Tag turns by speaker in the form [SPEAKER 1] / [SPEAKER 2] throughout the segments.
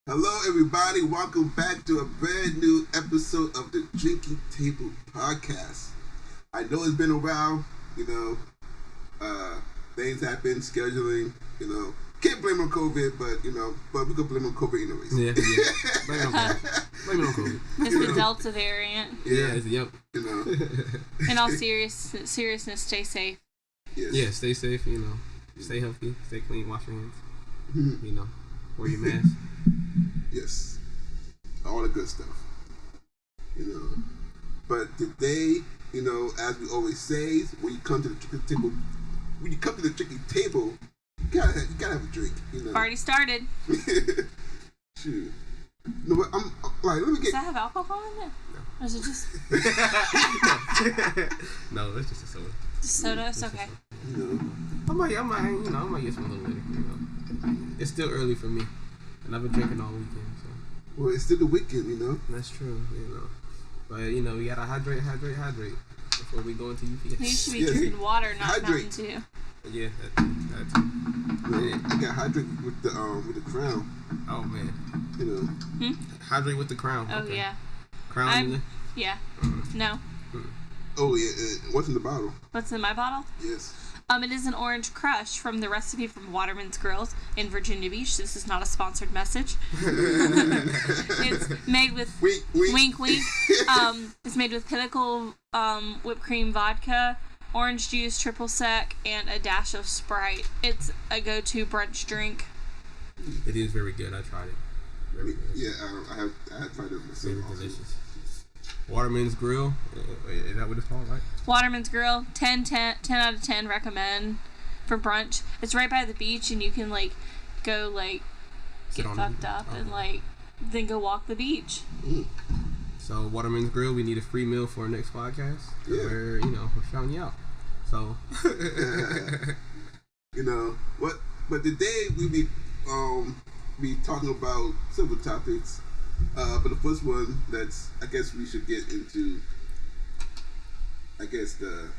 [SPEAKER 1] Hello, everybody. Welcome back to a brand new episode of the Drinking Table Podcast. I know it's been a while. Things happen, scheduling. Can't blame on COVID, but we can blame on COVID anyways.
[SPEAKER 2] Yeah. Blame it on COVID.
[SPEAKER 3] It's the Delta variant.
[SPEAKER 2] Yep.
[SPEAKER 3] In all seriousness, stay safe.
[SPEAKER 1] Yes.
[SPEAKER 2] Yeah, stay safe. Stay healthy, stay clean, wash your hands. Wear your mask.
[SPEAKER 1] Yes, all the good stuff. But today, as we always say, when you come to the drinking table, you gotta have a drink.
[SPEAKER 3] Party started.
[SPEAKER 1] Shoot. No, but I'm like, let me get.
[SPEAKER 3] Does that have alcohol in it? No. Or is it just?
[SPEAKER 2] No, it's just a soda.
[SPEAKER 3] Just soda. It's okay.
[SPEAKER 2] I might get some a little later. It's still early for me, and I've been drinking all weekend. So.
[SPEAKER 1] Well, it's still the weekend,
[SPEAKER 2] That's true, But we gotta hydrate before we go into UPS.
[SPEAKER 3] You should be drinking water, not Mountain Dew.
[SPEAKER 2] Yeah, that's
[SPEAKER 1] I got hydrate with the Crown.
[SPEAKER 2] Oh man. Hydrate with the Crown.
[SPEAKER 3] Oh
[SPEAKER 2] okay.
[SPEAKER 3] yeah.
[SPEAKER 2] Crown.
[SPEAKER 3] Yeah. No.
[SPEAKER 1] Oh yeah. What's in the bottle?
[SPEAKER 3] What's in my bottle?
[SPEAKER 1] Yes.
[SPEAKER 3] It is an Orange Crush from the recipe from Waterman's Grills in Virginia Beach. This is not a sponsored message. It's made with wink. It's made with Pinnacle whipped cream vodka, orange juice, triple sec, and a dash of Sprite. It's a go-to brunch drink.
[SPEAKER 2] It is very good. I tried it. Very good.
[SPEAKER 1] Yeah, I have tried it myself.
[SPEAKER 2] Very delicious. Waterman's Grill, is that what it's called, right?
[SPEAKER 3] Waterman's Grill, 10 out of 10 recommend for brunch. It's right by the beach, and you can go get fucked up and then go walk the beach.
[SPEAKER 2] So Waterman's Grill, we need a free meal for our next podcast.
[SPEAKER 1] Yeah.
[SPEAKER 2] We're shouting you out. So
[SPEAKER 1] what? But today we be talking about several topics. But the first one I guess we should get into, the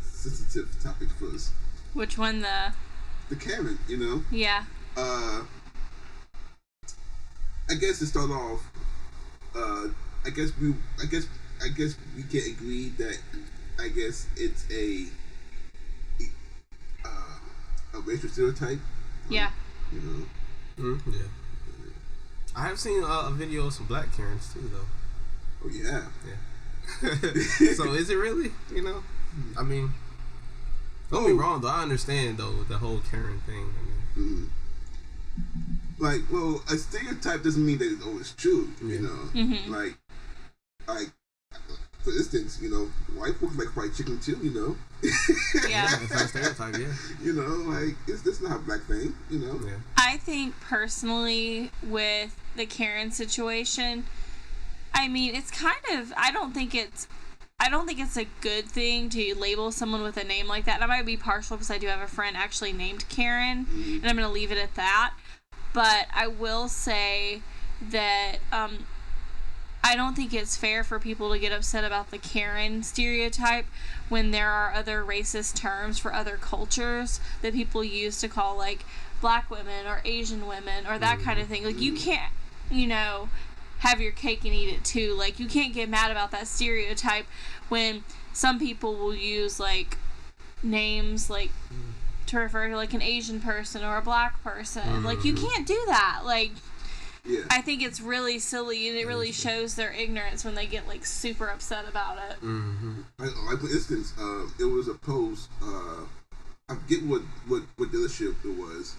[SPEAKER 1] sensitive topic first.
[SPEAKER 3] Which one?
[SPEAKER 1] The Karen,
[SPEAKER 3] Yeah.
[SPEAKER 1] I guess to start off, I guess we can agree that it's a racial stereotype.
[SPEAKER 3] Yeah.
[SPEAKER 2] Yeah. I have seen a video of some black Karens too, though.
[SPEAKER 1] Oh yeah.
[SPEAKER 2] Yeah. So is it really? I mean, don't be wrong though. I understand though the whole Karen thing.
[SPEAKER 1] A stereotype doesn't mean that it's always true.
[SPEAKER 3] Mm-hmm.
[SPEAKER 1] Like for instance, white folks like fried chicken too.
[SPEAKER 3] Yeah.
[SPEAKER 2] That's not a stereotype. Yeah.
[SPEAKER 1] It's not a black thing.
[SPEAKER 2] Yeah.
[SPEAKER 3] I think personally with the Karen situation, I mean, it's kind of, I don't think it's a good thing to label someone with a name like that. And I might be partial because I do have a friend actually named Karen, and I'm going to leave it at that. But I will say that I don't think it's fair for people to get upset about the Karen stereotype when there are other racist terms for other cultures that people use to call black women or Asian women or that kind of thing. You can't, have your cake and eat it too. You can't get mad about that stereotype when some people will use names to refer to an Asian person or a black person. You can't do that.
[SPEAKER 1] Yeah.
[SPEAKER 3] I think it's really silly, and it really shows their ignorance when they get super upset about it.
[SPEAKER 1] For instance, it was a post. I forget what dealership it was.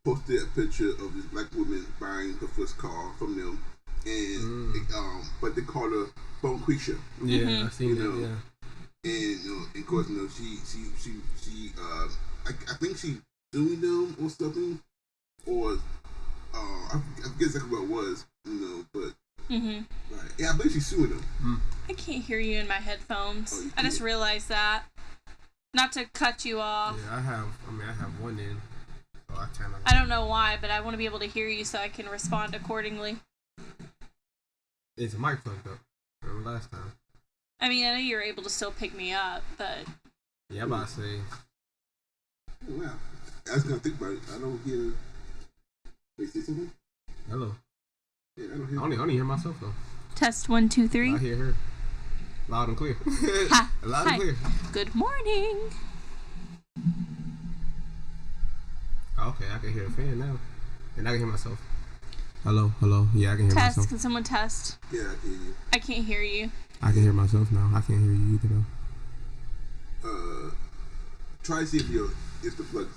[SPEAKER 1] Posted a picture of this black woman buying the first car from them, and but they called her Bonquisha.
[SPEAKER 2] Yeah, I've seen that. Yeah.
[SPEAKER 1] And of course, she I think she suing them or something, or I forget exactly what it was, but I believe she's suing them.
[SPEAKER 3] I can't hear you in my headphones.
[SPEAKER 1] Oh,
[SPEAKER 3] I just realized that. Not to cut you off.
[SPEAKER 2] Yeah, I have one in. So
[SPEAKER 3] I don't know why, but I want to be able to hear you so I can respond accordingly.
[SPEAKER 2] It's a mic fucked up. Remember last time?
[SPEAKER 3] I mean, I know you're able to still pick me up, but...
[SPEAKER 2] Yeah, I'm about to say...
[SPEAKER 1] Wow. I was going to think about it. I don't hear Wait, say something?
[SPEAKER 2] Hello.
[SPEAKER 1] Yeah, I don't hear.
[SPEAKER 2] I only hear myself though.
[SPEAKER 3] Test 1, 2, 3.
[SPEAKER 2] I hear her. Loud and clear.
[SPEAKER 3] Ha.
[SPEAKER 2] Loud
[SPEAKER 3] Hi.
[SPEAKER 2] and clear.
[SPEAKER 3] Good morning.
[SPEAKER 2] Okay, I can hear a fan now. And I can hear myself. Hello. Yeah, I can hear
[SPEAKER 3] Test.
[SPEAKER 2] myself.
[SPEAKER 3] Can someone test?
[SPEAKER 1] Yeah, I hear you.
[SPEAKER 3] I can't hear you.
[SPEAKER 2] I can hear myself now. I can't hear you either though.
[SPEAKER 1] Try to see if the plug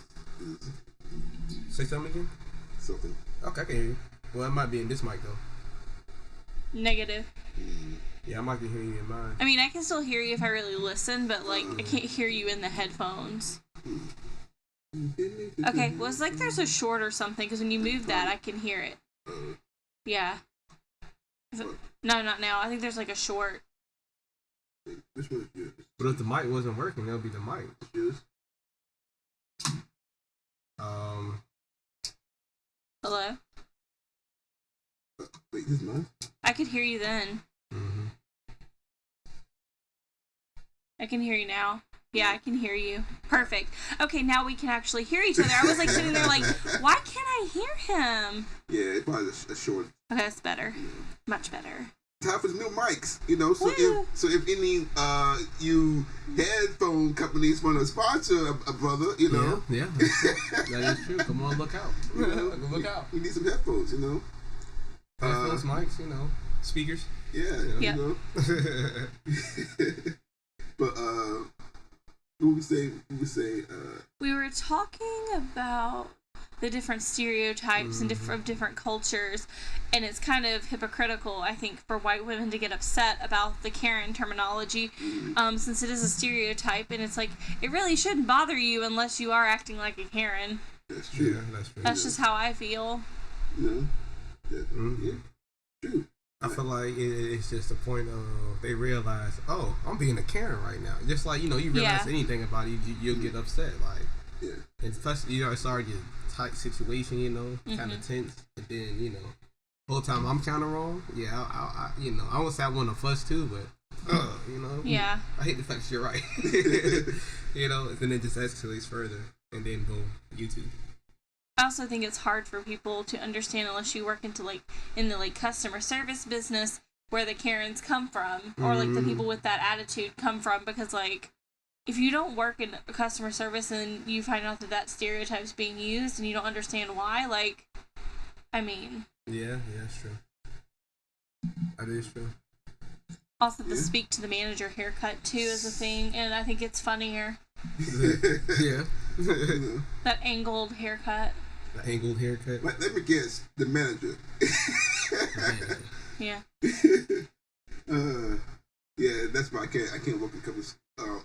[SPEAKER 1] is
[SPEAKER 2] Say something again?
[SPEAKER 1] something.
[SPEAKER 2] Okay, I can hear you. Well, it might be in this mic though.
[SPEAKER 3] Negative.
[SPEAKER 2] Yeah, I might can hear you in mine.
[SPEAKER 3] I mean, I can still hear you if I really listen, but like I can't hear you in the headphones. Okay, well, it's like there's a short or something because when you move that, I can hear it. Yeah. No, not now. I think there's like a short.
[SPEAKER 1] Which one is yours?
[SPEAKER 2] But if the mic wasn't working, that would be the mic.
[SPEAKER 1] Yours?
[SPEAKER 3] Hello?
[SPEAKER 1] Wait, this is mine?
[SPEAKER 3] I could hear you then.
[SPEAKER 2] Mm-hmm.
[SPEAKER 3] I can hear you now. Yeah, I can hear you. Perfect. Okay, now we can actually hear each other. I was like sitting there like, why can't I hear him?
[SPEAKER 1] Yeah, it's probably a short.
[SPEAKER 3] Okay, that's better. Much better.
[SPEAKER 1] Time for new mics, you know. So
[SPEAKER 3] Woo.
[SPEAKER 1] if any you headphone companies want to sponsor a brother, you know.
[SPEAKER 2] Yeah, that is true. Come on, look out.
[SPEAKER 1] You know,
[SPEAKER 2] Look out.
[SPEAKER 1] We need some headphones, you know.
[SPEAKER 2] Headphones, mics, you know, speakers.
[SPEAKER 1] Yeah,
[SPEAKER 3] Yeah.
[SPEAKER 1] you know. But what we say?
[SPEAKER 3] We were talking about the different stereotypes and different cultures, and it's kind of hypocritical, I think, for white women to get upset about the Karen terminology, since it is a stereotype, and it's like it really shouldn't bother you unless you are acting like a Karen.
[SPEAKER 1] That's true.
[SPEAKER 2] Yeah, that's true.
[SPEAKER 3] That's just how I feel.
[SPEAKER 1] You know. Yeah. True.
[SPEAKER 2] I feel like it's just a point of they realize, oh, I'm being a Karen right now. Just like, you know, you realize anything about it, you'll get upset. Like,
[SPEAKER 1] yeah.
[SPEAKER 2] And especially, you know, it's already a tight situation, you know, kind of tense. And then, you know, the whole time I'm kind of wrong. Yeah, I you know, I won't say I want to fuss too, but, you know.
[SPEAKER 3] Yeah.
[SPEAKER 2] I hate the fact that you're right. You know, and then it just escalates further. And then boom, YouTube.
[SPEAKER 3] I also think it's hard for people to understand unless you work in the customer service business where the Karens come from, or like the people with that attitude come from, because like if you don't work in customer service and you find out that stereotype's being used and you don't understand why, like, I mean.
[SPEAKER 2] Yeah, that's true. That is true.
[SPEAKER 3] Also, the speak to the manager haircut too is a thing, and I think it's funnier.
[SPEAKER 2] Yeah.
[SPEAKER 3] That angled haircut.
[SPEAKER 2] The angled haircut.
[SPEAKER 1] Let me guess. The manager.
[SPEAKER 3] Yeah.
[SPEAKER 1] Yeah, that's why I can't work in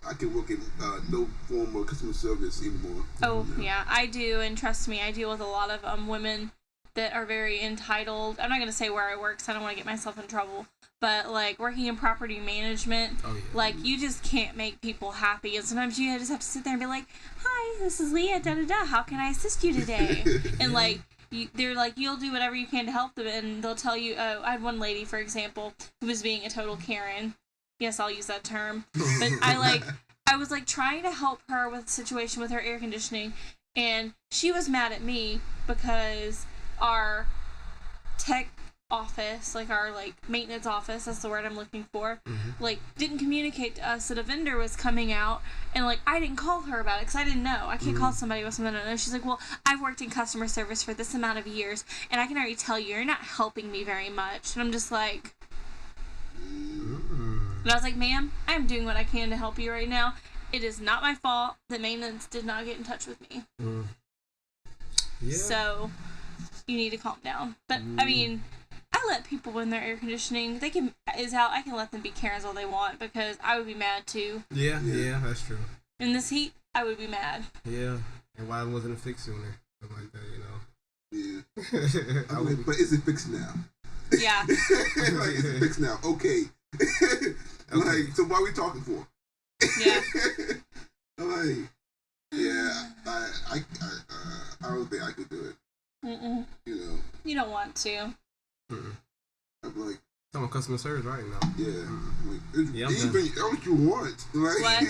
[SPEAKER 1] I can work in no form of customer service anymore.
[SPEAKER 3] Oh yeah, I do, and trust me, I deal with a lot of women that are very entitled. I'm not gonna say where I work, because I don't want to get myself in trouble. But like working in property management, like you just can't make people happy, and sometimes you just have to sit there and be like, "Hi, this is Leah. Da da da. How can I assist you today?" And like they're like, you'll do whatever you can to help them, and they'll tell you. Oh, I had one lady, for example, who was being a total Karen. Yes, I'll use that term. But I was like trying to help her with a situation with her air conditioning, and she was mad at me because our tech office, like our maintenance office, that's the word I'm looking for, like didn't communicate to us that a vendor was coming out, and like I didn't call her about it because I didn't know. I can't call somebody with something I don't know. She's like, well, I've worked in customer service for this amount of years, and I can already tell you're not helping me very much. And I'm just like, and I was like, ma'am, I'm doing what I can to help you right now. It is not my fault that maintenance did not get in touch with me.
[SPEAKER 2] Yeah.
[SPEAKER 3] So you need to calm down. But I mean, I let people when their air conditioning is out. I can let them be Karens all they want, because I would be mad too.
[SPEAKER 2] Yeah, that's true.
[SPEAKER 3] In this heat, I would be mad.
[SPEAKER 2] Yeah, and why wasn't it fixed sooner? Something like that, you know.
[SPEAKER 1] Yeah. But is it fixed now?
[SPEAKER 3] Yeah.
[SPEAKER 1] Like, is it fixed now? Okay. Like, so why are we talking for?
[SPEAKER 3] Yeah.
[SPEAKER 1] Like, yeah, I don't think I could do it.
[SPEAKER 3] Mm-mm.
[SPEAKER 1] You know.
[SPEAKER 3] You don't want to.
[SPEAKER 1] I'm like,
[SPEAKER 2] I'm on customer service right now.
[SPEAKER 1] yeah. Like,
[SPEAKER 2] Yeah,
[SPEAKER 1] anything else you want? Like,
[SPEAKER 3] What?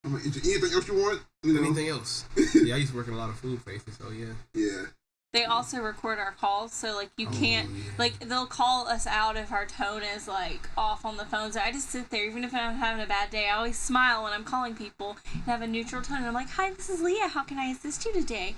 [SPEAKER 1] I'm like, is there anything else you want? You know?
[SPEAKER 2] Anything else? Yeah, I used to work in a lot of food places, so yeah.
[SPEAKER 1] Yeah.
[SPEAKER 3] They also record our calls, so like you can't like they'll call us out if our tone is like off on the phone. So I just sit there, even if I'm having a bad day. I always smile when I'm calling people and have a neutral tone. And I'm like, "Hi, this is Leah. How can I assist you today?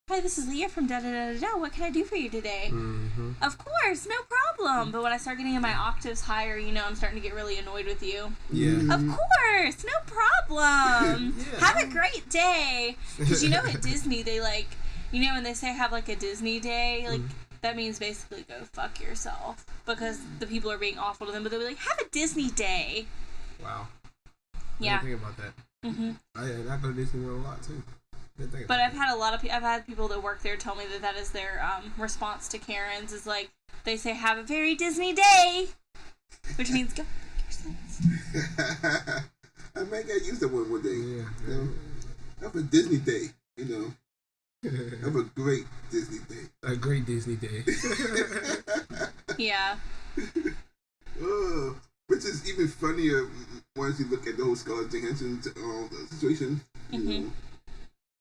[SPEAKER 3] Hi, this is Leah from da da da da. What can I do for you today?"
[SPEAKER 2] Mm-hmm.
[SPEAKER 3] Of course, no problem. But when I start getting in my octaves higher, I'm starting to get really annoyed with you.
[SPEAKER 2] Yeah.
[SPEAKER 3] Of course, no problem. Have a great day. Because at Disney they like. When they say have like a Disney day, like that means basically go fuck yourself because the people are being awful to them. But they'll be like, have a Disney day.
[SPEAKER 2] Wow.
[SPEAKER 3] Yeah.
[SPEAKER 2] I didn't think about that. Mm-hmm. I go to Disney World a lot too.
[SPEAKER 3] But I've had a lot of I've had people that work there tell me that is their response to Karens is like they say have a very Disney day, which means go fuck yourselves.
[SPEAKER 1] I might get used to one day.
[SPEAKER 2] Yeah.
[SPEAKER 1] Have a Disney day. Have a great Disney day.
[SPEAKER 2] A great Disney day.
[SPEAKER 3] Yeah.
[SPEAKER 1] Which is even funnier once you look at the whole Scarlett Johansson situation.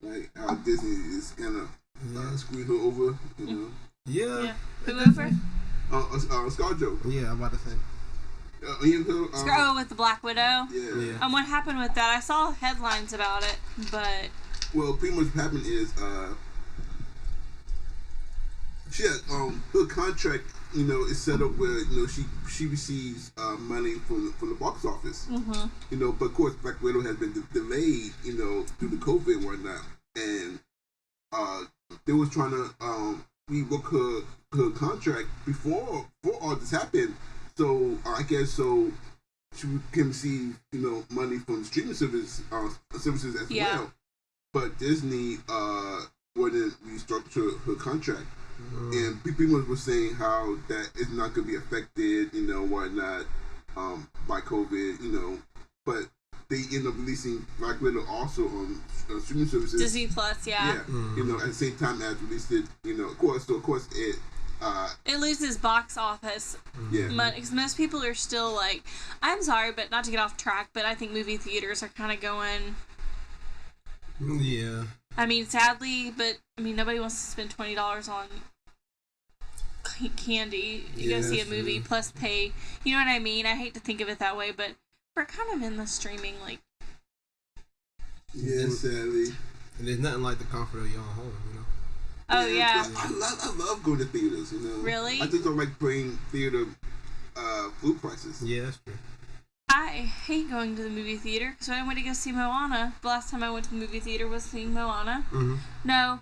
[SPEAKER 1] Like how Disney is kind of screwed her over.
[SPEAKER 2] Yeah.
[SPEAKER 3] Who over?
[SPEAKER 1] ScarJo.
[SPEAKER 2] Yeah, I'm about to say.
[SPEAKER 3] With the Black Widow.
[SPEAKER 1] Yeah.
[SPEAKER 3] What happened with that? I saw headlines about it, but.
[SPEAKER 1] Well, pretty much what happened is she had her contract, is set up where she receives money from the box office. Mm-hmm. But of course Black Widow has been delayed, due to COVID and whatnot, and they was trying to rework her contract before all this happened. So I guess she can receive money from the streaming services as well. But Disney wouldn't restructure her contract. And people were saying how that is not going to be affected, whatnot, by COVID, but they end up releasing Black Widow also on streaming services.
[SPEAKER 3] Disney Plus, yeah.
[SPEAKER 1] Yeah, at the same time as released it, of course it...
[SPEAKER 3] it loses box office.
[SPEAKER 1] Yeah.
[SPEAKER 3] Because most people are still like, I'm sorry, but not to get off track, but I think movie theaters are kind of going...
[SPEAKER 2] Yeah.
[SPEAKER 3] I mean, sadly, but nobody wants to spend $20 on candy. You go see a movie plus pay. You know what I mean? I hate to think of it that way, but we're kind of in the streaming like.
[SPEAKER 1] Yeah, sadly.
[SPEAKER 2] And there's nothing like the comfort of your own home,
[SPEAKER 3] Oh yeah.
[SPEAKER 1] I love going to theaters.
[SPEAKER 3] Really?
[SPEAKER 1] I just don't like paying theater food prices.
[SPEAKER 2] Yeah, that's true.
[SPEAKER 3] I hate going to the movie theater because when I went to go see Moana, the last time I went to the movie theater was seeing Moana.
[SPEAKER 2] Mm-hmm.
[SPEAKER 3] No,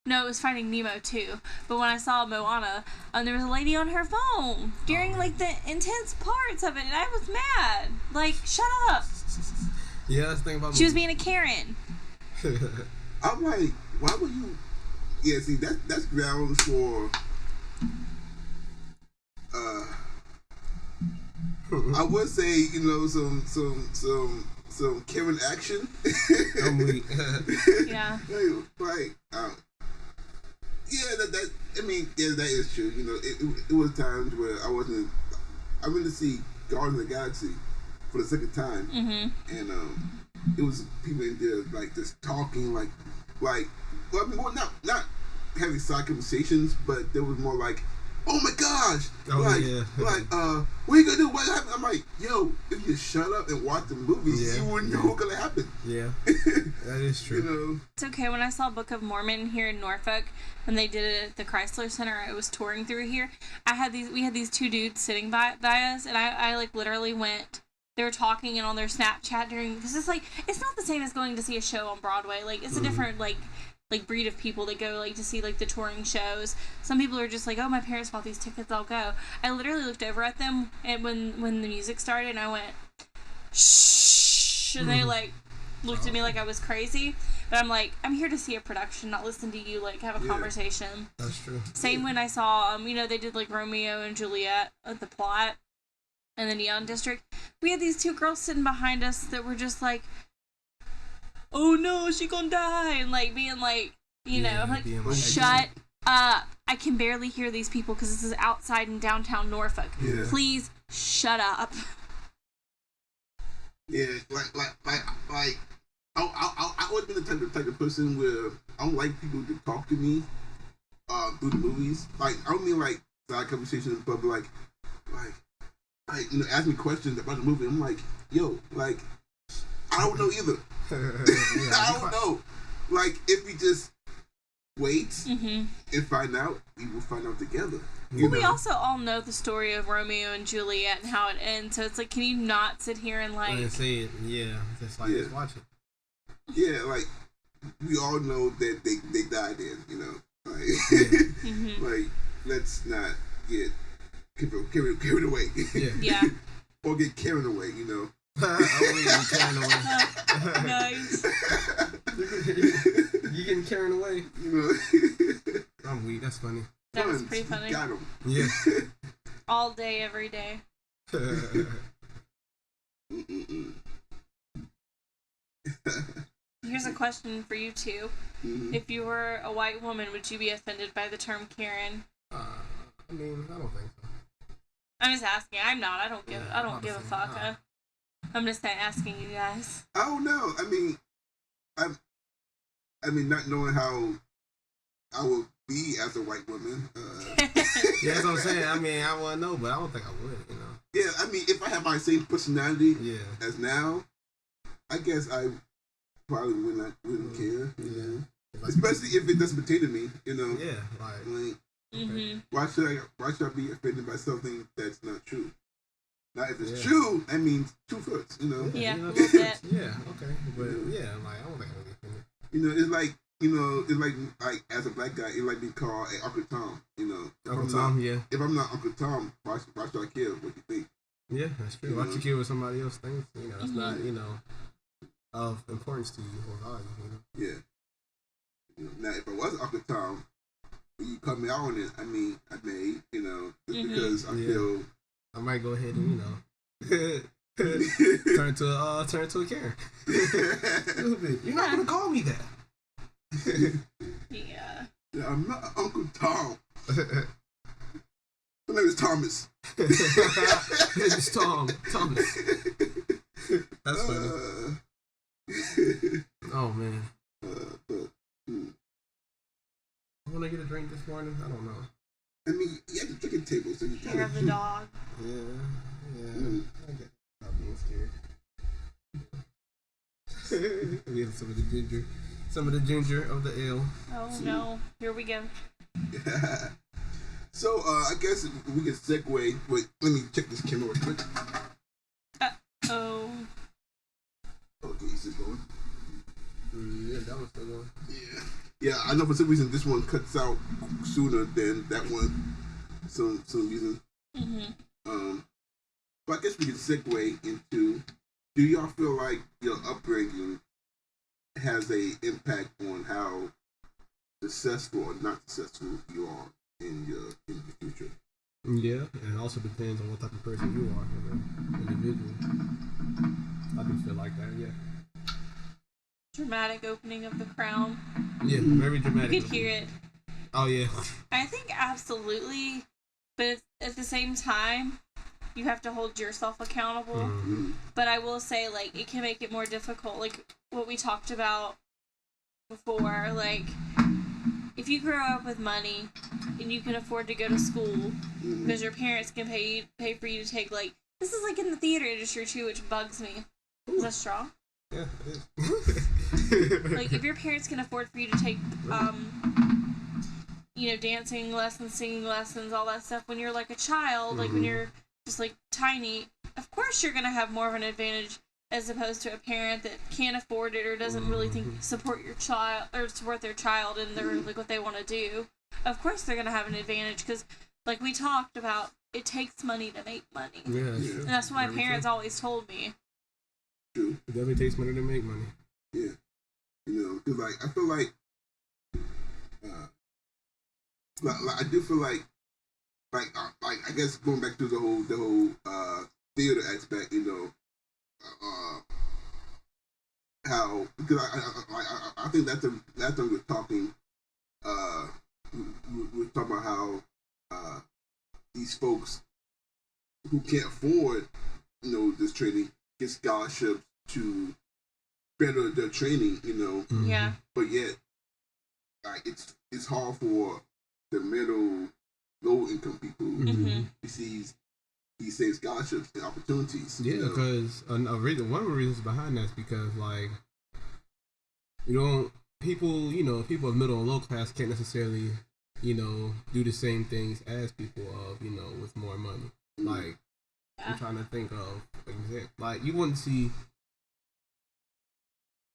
[SPEAKER 3] it was Finding Nemo too. But when I saw Moana, there was a lady on her phone during like the intense parts of it, and I was mad. Like, shut up.
[SPEAKER 2] Yeah, that's the thing about
[SPEAKER 3] she was being a Karen.
[SPEAKER 1] I'm like, why would you? Yeah, see, that's grounds for. I would say, some Karen action.
[SPEAKER 2] I'm weak.
[SPEAKER 3] Yeah.
[SPEAKER 1] That is true. It was times where I went to see Guardians of the Galaxy for the second time, and it was people in there like just talking like, not having side conversations, but there was more like, oh my gosh! What are you gonna do? What happened? I'm like, yo, if you shut up and watch the movie, you wouldn't know what's gonna happen.
[SPEAKER 2] Yeah, that is true.
[SPEAKER 3] It's okay. When I saw Book of Mormon here in Norfolk, when they did it at the Chrysler Center, I was touring through here. We had these two dudes sitting by us, and I like literally went. They were talking and on their Snapchat because it's like it's not the same as going to see a show on Broadway. Like it's a different like breed of people that go like to see like the touring shows. Some people are just like, oh, my parents bought these tickets, I'll go. I literally looked over at them and when the music started and I went shh, and they like looked at me like I was crazy. But I'm like, I'm here to see a production, not listen to you like have a conversation.
[SPEAKER 2] That's true.
[SPEAKER 3] Same when I saw they did like Romeo and Juliet at the plot in the Neon District. We had these two girls sitting behind us that were just like, oh no, she gonna die, and like being like, I'm like, shut up. I can barely hear these people because this is outside in downtown Norfolk.
[SPEAKER 1] Yeah.
[SPEAKER 3] Please shut up.
[SPEAKER 1] Yeah, I always been the type of person where I don't like people to talk to me through the movies. Like I don't mean like side conversations, but like ask me questions about the movie. I'm like, yo, like I don't know either. I don't know. Like if we just wait and find out, we will find out together.
[SPEAKER 3] Well, we also all know the story of Romeo and Juliet and how it ends. So it's like, can you not sit here and like
[SPEAKER 2] say it? Yeah, just like just watch it.
[SPEAKER 1] Yeah, like we all know that they died in, you know. Like, like let's not get carried away.
[SPEAKER 3] Yeah.
[SPEAKER 1] Or get carried away, you know.
[SPEAKER 2] Carried away.
[SPEAKER 3] Nice.
[SPEAKER 2] You getting carried away?
[SPEAKER 1] You know.
[SPEAKER 2] I'm weak. That's funny.
[SPEAKER 3] That was pretty funny.
[SPEAKER 1] Got him.
[SPEAKER 2] Yeah.
[SPEAKER 3] All day, every day. Here's a question for you two. If you were a white woman, would you be offended by the term Karen?
[SPEAKER 2] I mean, I don't think so.
[SPEAKER 3] I'm just asking. I'm not. I don't give a fuck.
[SPEAKER 2] No.
[SPEAKER 3] I'm just asking you guys.
[SPEAKER 1] I don't know. I mean, not knowing how I would be as a white woman.
[SPEAKER 2] Yeah, that's what I'm saying. I mean, I want to know, but I don't think I would. You know.
[SPEAKER 1] Yeah, I mean, if I had my same personality as now, I guess I probably wouldn't care. You know? Especially if it doesn't pertain to me. You know.
[SPEAKER 2] Yeah, like
[SPEAKER 3] Mm-hmm.
[SPEAKER 1] why should I be offended by something that's not true? Now, if it's true, that means two foots. You know.
[SPEAKER 3] Yeah.
[SPEAKER 2] You know,
[SPEAKER 3] Yeah.
[SPEAKER 2] Okay, but yeah, like I don't think I would be offended.
[SPEAKER 1] You know, it's like as a black guy, it like being called Uncle Tom. You know,
[SPEAKER 2] Uncle Tom, yeah.
[SPEAKER 1] If I'm not Uncle Tom, why should I care what you think?
[SPEAKER 2] Yeah, that's true. Why should you care what somebody else thinks? You know, that's not of importance to you or value. You know?
[SPEAKER 1] Yeah. You know, now, if I was Uncle Tom, when you cut me out on it, I mean, I may, you know, just because I feel.
[SPEAKER 2] I might go ahead and turn to a Karen. A little bit. You're not gonna call me that.
[SPEAKER 3] Yeah.
[SPEAKER 1] I'm not Uncle Tom. My name is Thomas.
[SPEAKER 2] It's Thomas. That's funny. Oh man. I want to get a drink this morning. I don't know.
[SPEAKER 1] I mean, you have the drinking table, so you
[SPEAKER 3] have the dog.
[SPEAKER 2] Yeah. I get not being scared. We have some of the ginger of the ale.
[SPEAKER 3] Oh no! Here we go.
[SPEAKER 1] So I guess we can segue. Wait, let me check this camera real quick.
[SPEAKER 3] Oh.
[SPEAKER 1] Okay, is it going?
[SPEAKER 2] Yeah, that was still going.
[SPEAKER 1] Yeah, I know for some reason this one cuts out sooner than that one. Some reason. But I guess we can segue into: do y'all feel like your upbringing has a impact on how successful or not successful you are in your future?
[SPEAKER 2] Yeah, and it also depends on what type of person you are as an individual. I do feel like that, yeah.
[SPEAKER 3] Dramatic opening of the crown.
[SPEAKER 2] Yeah, very dramatic.
[SPEAKER 3] You could hear it.
[SPEAKER 2] Oh, yeah.
[SPEAKER 3] I think absolutely, but at the same time, you have to hold yourself accountable. But I will say, like, it can make it more difficult. Like, what we talked about before, like, if you grow up with money and you can afford to go to school because your parents can pay for you to take, like, this is like in the theater industry too, which bugs me. Is that straw?
[SPEAKER 2] Yeah, it is.
[SPEAKER 3] Like, if your parents can afford for you to take, dancing lessons, singing lessons, all that stuff when you're like a child, like when you're just like tiny, of course you're gonna have more of an advantage as opposed to a parent that can't afford it or doesn't really support your child or support their child and they're like what they want to do. Of course they're gonna have an advantage because, like we talked about, it takes money to make money.
[SPEAKER 2] Yeah,
[SPEAKER 3] and that's what my parents always told me.
[SPEAKER 1] True.
[SPEAKER 2] It definitely takes money to make money.
[SPEAKER 1] Yeah. You know, because like I feel like I do feel like I guess going back to the whole theater aspect, you know, how because I think that's when we're talking we're talking about how these folks who can't afford, you know, this training get scholarships to better their training, you know.
[SPEAKER 3] Yeah.
[SPEAKER 1] But yet, it's hard for the middle, low income people.
[SPEAKER 3] Mm-hmm.
[SPEAKER 1] He saves scholarships and opportunities.
[SPEAKER 2] Yeah, because one of the reasons behind that is because like people of middle and low class can't necessarily do the same things as people of with more money. Like I'm trying to think of an example. Like you wouldn't see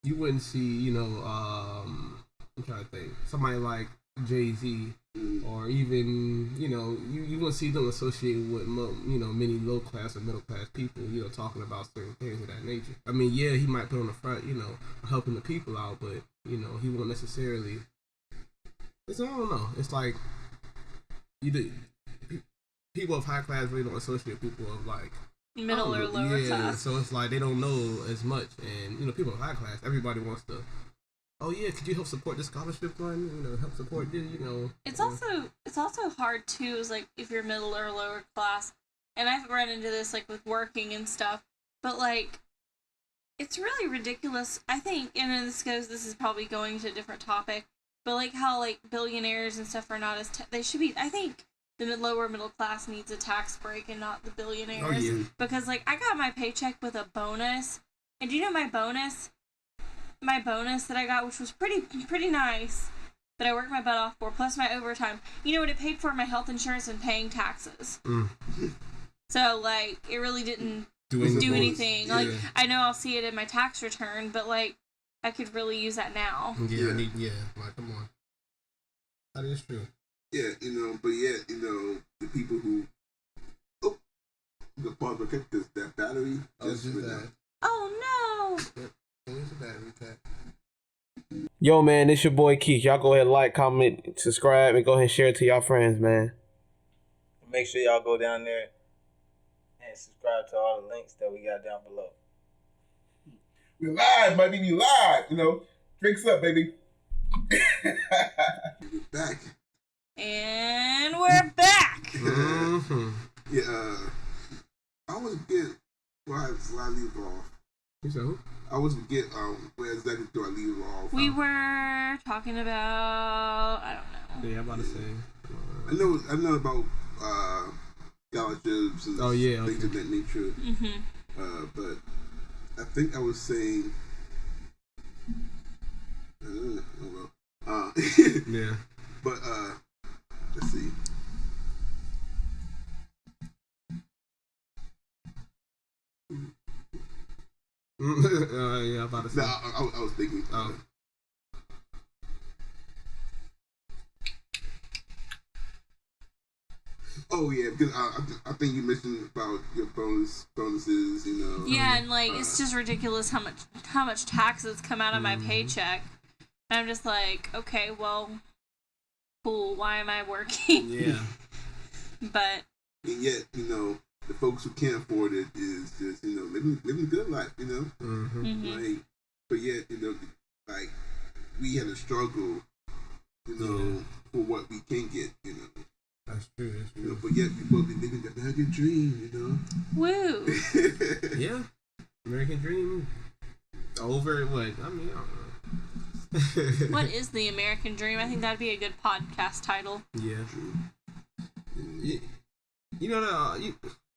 [SPEAKER 2] I'm trying to think somebody like Jay-Z or even you wouldn't see them associated with many low class or middle class people talking about certain things of that nature. I mean, yeah, he might put on the front helping the people out, but he won't necessarily. I don't know. It's like people of high class really don't associate people of like
[SPEAKER 3] middle or lower class.
[SPEAKER 2] So it's like they don't know as much, and people of high class, everybody wants to. Oh yeah, could you help support this scholarship fund? Help support this.
[SPEAKER 3] It's also hard too. Is like if you're middle or lower class, and I've run into this like with working and stuff. But like, it's really ridiculous. I think, and this is probably going to a different topic. But like how like billionaires and stuff are not as they should be. I think the lower middle class needs a tax break and not the billionaires.
[SPEAKER 2] Oh, yeah.
[SPEAKER 3] Because like I got my paycheck with a bonus, and do you know my bonus? My bonus that I got, which was pretty nice, that I worked my butt off for, plus my overtime. You know what it paid for? My health insurance and paying taxes. So like it really didn't do anything.
[SPEAKER 2] Yeah.
[SPEAKER 3] Like I know I'll see it in my tax return, but like I could really use that now.
[SPEAKER 2] Yeah. Like come on, that is true.
[SPEAKER 1] Yeah, but yet, the people who the part protectors that battery just that.
[SPEAKER 3] Oh no!
[SPEAKER 2] Yep. There's a battery pack.
[SPEAKER 4] Yo, man, it's your boy Keith. Y'all go ahead, like, comment, subscribe, and go ahead and share it to y'all friends, man.
[SPEAKER 5] Make sure y'all go down there and subscribe to all the links that we got down below.
[SPEAKER 1] We live, baby. We live. Drinks up, baby. We're back.
[SPEAKER 3] And we're back.
[SPEAKER 2] Mm-hmm.
[SPEAKER 1] Yeah. I always forget where I leave off.
[SPEAKER 2] You said who?
[SPEAKER 1] I always forget where exactly do I leave off.
[SPEAKER 3] We were talking about I don't know.
[SPEAKER 2] Yeah, I'm about to say.
[SPEAKER 1] I know about scholarships and things of that nature.
[SPEAKER 3] Mm-hmm.
[SPEAKER 1] But I think I was saying.
[SPEAKER 2] Yeah.
[SPEAKER 1] But let's see.
[SPEAKER 2] Yeah, I'm about to say.
[SPEAKER 1] No, I was thinking. Oh yeah, because I think you mentioned about your bonuses,
[SPEAKER 3] Yeah, and like it's just ridiculous how much taxes come out of my paycheck. And I'm just like, okay, well, cool. Why am I working?
[SPEAKER 2] Yeah.
[SPEAKER 3] But
[SPEAKER 1] and yet, the folks who can't afford it is just living good life,
[SPEAKER 2] Mm-hmm.
[SPEAKER 3] Mm-hmm.
[SPEAKER 1] like, but yet like we had a struggle, for what we can get,
[SPEAKER 2] That's true.
[SPEAKER 1] but yet we both be living the American dream,
[SPEAKER 3] Woo!
[SPEAKER 2] Yeah, American dream. Over what? I mean, I don't know.
[SPEAKER 3] What is the American dream? I think that'd be a good podcast title.
[SPEAKER 2] Yeah.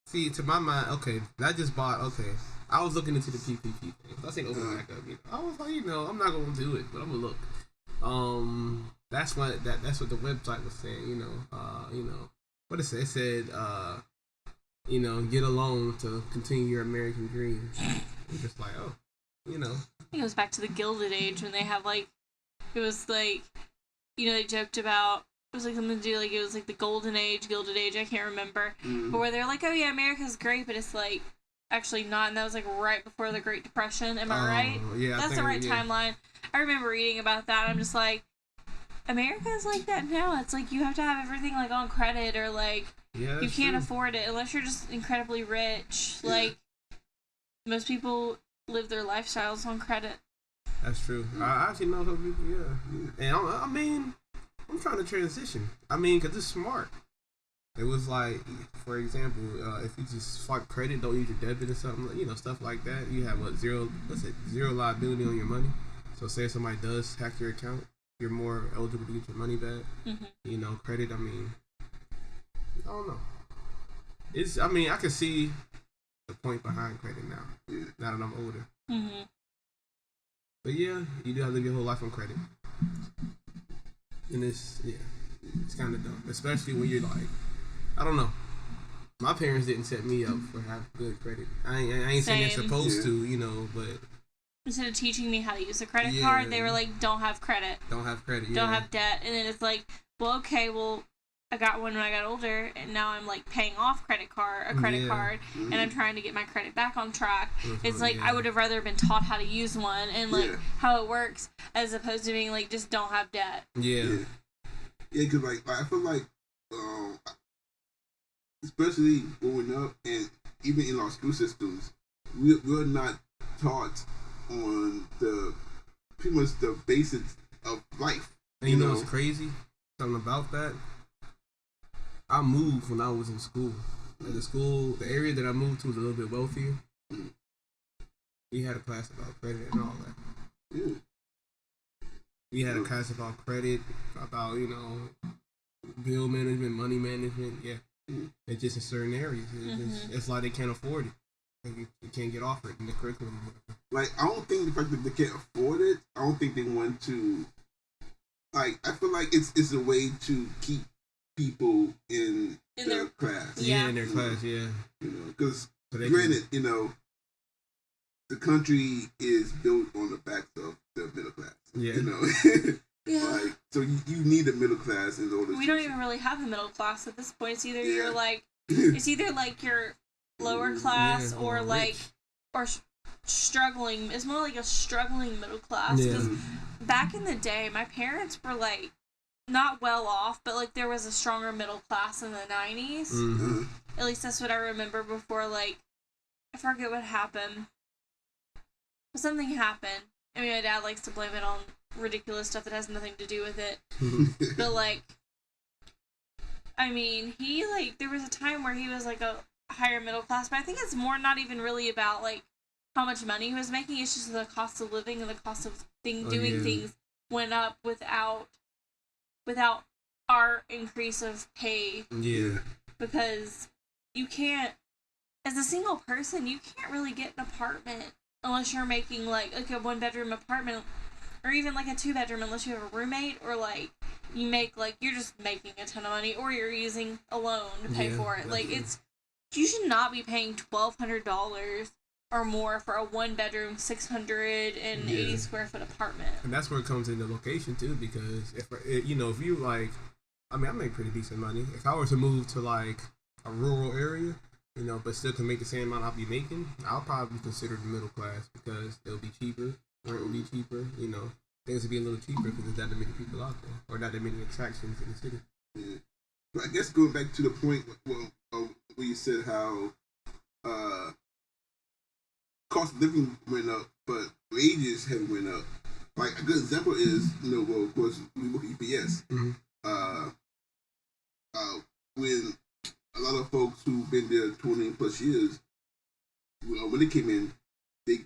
[SPEAKER 2] See, to my mind, okay, I just bought. Okay, I was looking into the PPP thing. Let's say open back up. I was like, I'm not gonna do it, but I'm gonna look. That's what the website was saying. What it said. It said, get a loan to continue your American dream. I'm just like, oh,
[SPEAKER 3] It goes back to the Gilded Age when they have like, it was like, they joked about, it was like something to do, like it was like the Golden Age, Gilded Age, I can't remember.
[SPEAKER 1] Mm-hmm.
[SPEAKER 3] But where they're like, oh yeah, America's great, but it's like, actually not, and that was like right before the Great Depression, am I right?
[SPEAKER 2] Yeah,
[SPEAKER 3] That's the right timeline. I remember reading about that, I'm just like, America's like that now. It's like you have to have everything like on credit or like, you can't afford it unless you're just incredibly rich. Yeah. Like, most people live their lifestyles on credit.
[SPEAKER 2] That's true. I actually know some people, yeah. And I'm trying to transition. Because it's smart. It was like, for example, if you just swipe credit, don't use your debit or something, stuff like that. You have zero liability on your money. So say somebody does hack your account, you're more eligible to get your money back.
[SPEAKER 3] Mm-hmm.
[SPEAKER 2] You know, credit. I mean, I don't know. I mean, I can see the point behind credit now.
[SPEAKER 1] Yeah.
[SPEAKER 2] Now that I'm older.
[SPEAKER 3] Mm-hmm.
[SPEAKER 2] But yeah, you do have to live your whole life on credit. And it's kind of dumb, especially when you're like, I don't know. My parents didn't set me up for having good credit. I ain't saying they're supposed to, you know, but
[SPEAKER 3] instead of teaching me how to use a credit card, they were like, "Don't have credit.
[SPEAKER 2] Don't have credit.
[SPEAKER 3] Don't have debt." And then it's like, well, okay, well, I got one when I got older, and now I'm like paying off a credit card, and I'm trying to get my credit back on track. It's like I would have rather been taught how to use one and like how it works, as opposed to being like just don't have debt.
[SPEAKER 1] Yeah, because like I feel like, especially growing up and even in our school systems, we're not taught on pretty much the basics of life.
[SPEAKER 2] And you know what's crazy? Something about that. I moved when I was in school. The area that I moved to was a little bit wealthier. We had a class about credit and all that.
[SPEAKER 1] Yeah.
[SPEAKER 2] We had a class about credit, about, you know, bill management, money management. Yeah. It's just in certain areas. It's like they can't afford it. Like you can't get offered in the curriculum.
[SPEAKER 1] Like, I don't think the fact that they can't afford it, I don't think they want to. Like, I feel like it's a way to keep people in their class.
[SPEAKER 2] Yeah, in their class, yeah.
[SPEAKER 1] You know, because granted, you know, the country is built on the backs of the middle class. Yeah. You know, like, so you need a middle class in order.
[SPEAKER 3] We don't even really have a middle class at this point. It's either you're like, it's either like you're lower class or like struggling. It's more like a struggling middle class. Because back in the day, my parents were like not well off, but like there was a stronger middle class in the 90s. At least that's what I remember before. Like, I forget what happened, but something happened. I mean, my dad likes to blame it on ridiculous stuff that has nothing to do with it. But like, I mean, there was a time where he was like a higher middle class, but I think it's more not even really about like how much money he was making. It's just the cost of living and the cost of doing things went up without our increase of pay.
[SPEAKER 1] Yeah.
[SPEAKER 3] Because you can't, as a single person, you can't really get an apartment unless you're making like a 1-bedroom apartment, or even like a 2-bedroom unless you have a roommate, or like you make like you're just making a ton of money, or you're using a loan to pay for it. Like you should not be paying $1,200 or more for a 1-bedroom 680 square foot apartment.
[SPEAKER 2] And that's where it comes into location too, because if you like, I mean, I make pretty decent money. If I were to move to like a rural area, you know, but still can make the same amount I'll be making, I'll probably consider the middle class, because it'll be cheaper, rent will be cheaper, you know, things will be a little cheaper because there's not that many people out there, or not that many attractions in the city.
[SPEAKER 1] Yeah. But I guess going back to the point where you said how cost of living went up, but wages haven't went up. Like, a good example is, you know, well, of course, we work at UPS. When a lot of folks who've been there 20 plus years, when they came in, they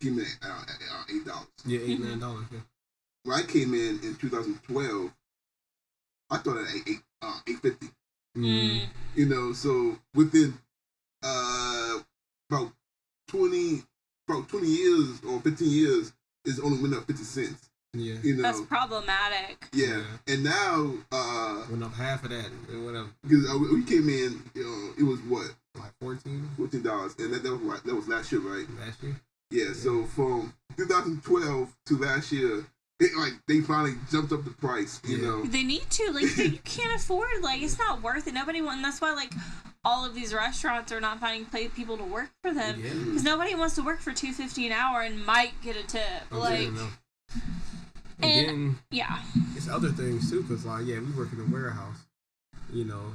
[SPEAKER 1] came in at $8.
[SPEAKER 2] Yeah, $8-9. Yeah.
[SPEAKER 1] When I came in 2012, I thought at $8.50. You know, so within about 20 years or 15 years, it's only went up 50 cents.
[SPEAKER 2] Yeah,
[SPEAKER 1] you know,
[SPEAKER 3] that's problematic.
[SPEAKER 1] Yeah, and now
[SPEAKER 2] went up half of that, and whatever.
[SPEAKER 1] Because we came in, you know, it was what,
[SPEAKER 2] like $14,
[SPEAKER 1] and that was last year, right?
[SPEAKER 2] Last year.
[SPEAKER 1] Yeah. So from 2012 to last year, they finally jumped up the price. You know,
[SPEAKER 3] they need to. Like, you can't afford. Like, it's not worth it. Nobody wants. And that's why like all of these restaurants are not finding people to work for them, because nobody wants to work for $2.50 an hour and might get a tip. Like.
[SPEAKER 2] And then, it's other things too, because like, we work in a warehouse, you know,